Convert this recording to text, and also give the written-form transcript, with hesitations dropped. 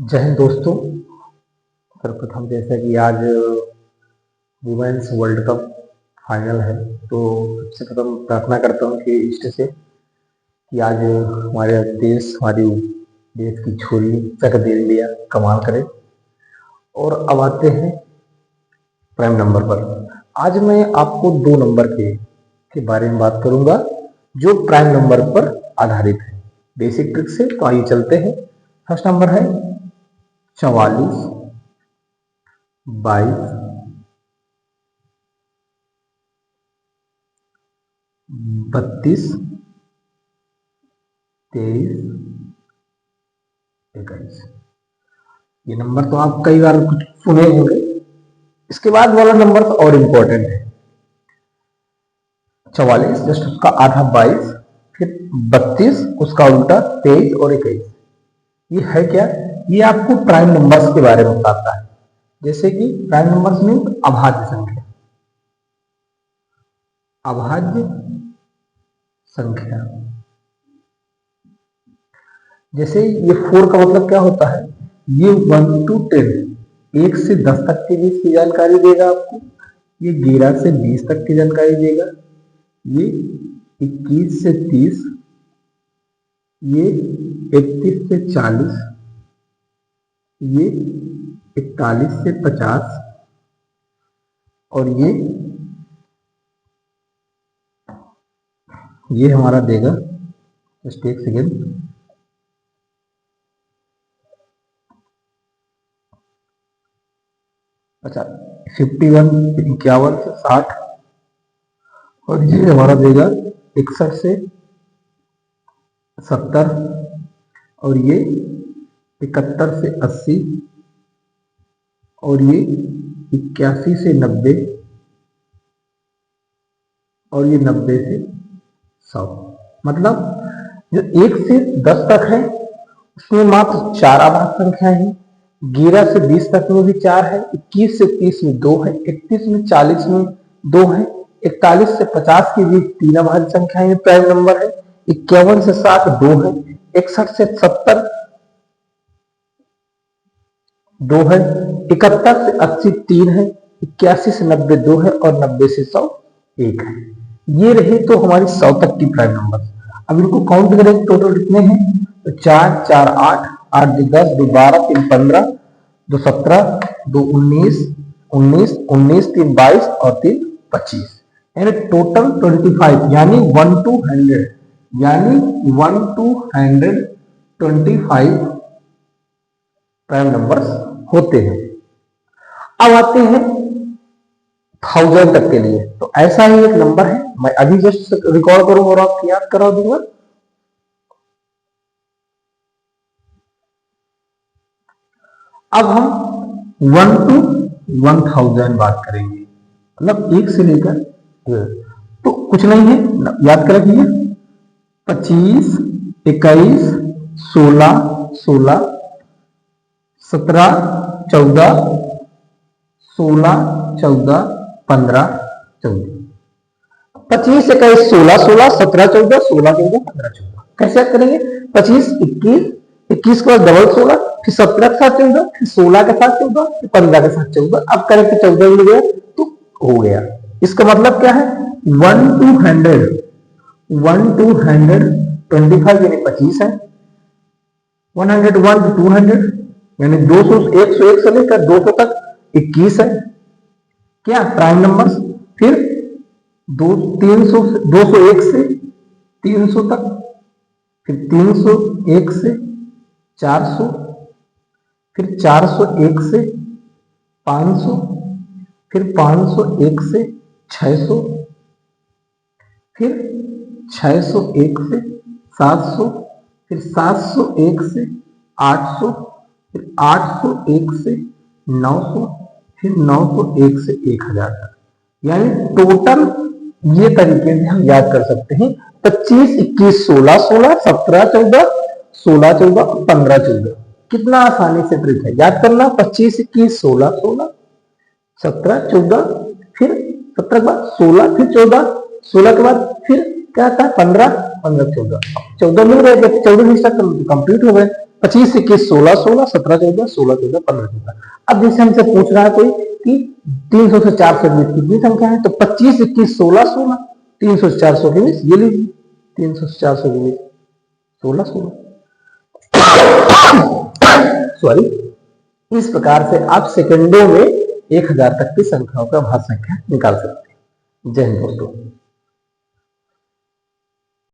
जय हिंद दोस्तों। सर्वप्रथम जैसा कि आज वुमेन्स वर्ल्ड कप फाइनल है, तो सबसे प्रथम प्रार्थना करता हूँ कि इष्ट से कि आज हमारे देश, हमारी देश की छोरी तक दे इंडिया कमाल करे। और अब आते हैं प्राइम नंबर पर। आज मैं आपको दो नंबर के बारे में बात करूंगा जो प्राइम नंबर पर आधारित है, बेसिक ट्रिक से। तो आइए चलते हैं। फर्स्ट नंबर है 44, 22, 32, 23, 21। ये नंबर तो आप कई बार कुछ सुने होंगे। इसके बाद वाला नंबर तो और इंपॉर्टेंट है। 44 जस्ट उसका आधा 22, फिर 32 उसका उल्टा 23 और 21। ये है क्या? ये आपको प्राइम नंबर्स के बारे में बताता है। जैसे कि प्राइम नंबर्स मीन अभाज्य संख्या। अभाज्य संख्या जैसे ये 4 का मतलब क्या होता है? ये 1 to 10, 1 से 10 तक के बीच की जानकारी देगा आपको। ये 11 से 20 तक की जानकारी देगा। ये 21 से 30, ये 31 से 40, ये 41 से 50 और ये हमारा देगा, जस्ट एक सेकेंड, अच्छा 51, 51 से 60 और ये हमारा देगा 61 से 70 और ये 71 से 80 और ये 81 से 90 और ये 90 से 100। मतलब जो 1 से 10 तक है उसमें मात्र 4 अभाज्य संख्याएं हैं। 11 से 20 तक में भी 4 है, 21 से 30 में 2 है, 31 में 40 में 2 है, 41 से 50 के बीच 3 अभाज्य संख्याएं में प्राइम नंबर है, 51 से 60 2 है, 61 से 70 2 है, 71 से 80 3 है, 81 से 90 2 है और 90 से 100 1 है। ये रहे तो हमारी 100 तक की प्राइम नंबर। अब इनको काउंट करें, टोटल कितने हैं? तो 4 4 8, 8 2 10, 2 12, 3 15, 2 17, 2 19, 19 19, 3 22 और 3 25, यानी टोटल 25, यानी 1 to 100, यानी 1 to 125 प्राइम नंबर्स होते हैं। अब आते हैं 1000 तक के लिए। तो ऐसा ही एक नंबर है, मैं अभी जस्ट रिकॉर्ड करूंगा और आपको याद करा दूंगा। अब हम 1 to 1000 बात करेंगे, मतलब 1 से लेकर, तो कुछ नहीं है, याद कर रखिए 25, 21, 16, 16, 17, 14, 16, 14, 15, 14, 25, 21, 16, 16, 17, 14, 16, 14, 15, 14। कैसे याद करेंगे? 25, 21, 21 के बाद डबल 16, फिर 17 के साथ 14, फिर 16 के साथ 14, फिर 15 के साथ 14। अब करें तो 14 मिल गया तो हो गया। इसका मतलब क्या है? 1 to 100, 1 to 125 यानी 25 है। 101 to 200 यानी 200, 101 से लेकर 200 तक 21 है क्या प्राइम नंबर्स। फिर 201 से 300 तक, फिर 301 से 400, फिर 401 से 500, फिर 501 से 600, फिर 601 से 700, फिर 701 से 800, फिर 801 से 900, फिर 901 से 1000 तक। यानी टोटल ये तरीके से हम याद कर सकते हैं 25, 21, 16, 16, 17, 14, 16, 14, 15, 14। कितना आसानी से ट्रिक है याद करना। 25, 21, 16, 16, 17, 14, फिर 17 के बाद 16, फिर 14, 16 के बाद फिर क्या था? 15, 15, 14, 14 मिल गए। 14 तक कंप्लीट हो गए। 25 21 16 16 17 14 16 14 15 14। अब जैसे हमसे पूछ रहा है कोई कि 300 से 400 के बीच कितनी संख्या है, तो 25 21 16 16, 300 से 400 के बीच ये लीजिए, 300 से 400 के बीच 16 16। सॉरी। इस प्रकार से आप सेकंडों में 1000 तक की संख्याओं का भाज्य संख्या निकाल सकते हैं। जय हिंद दोस्तों।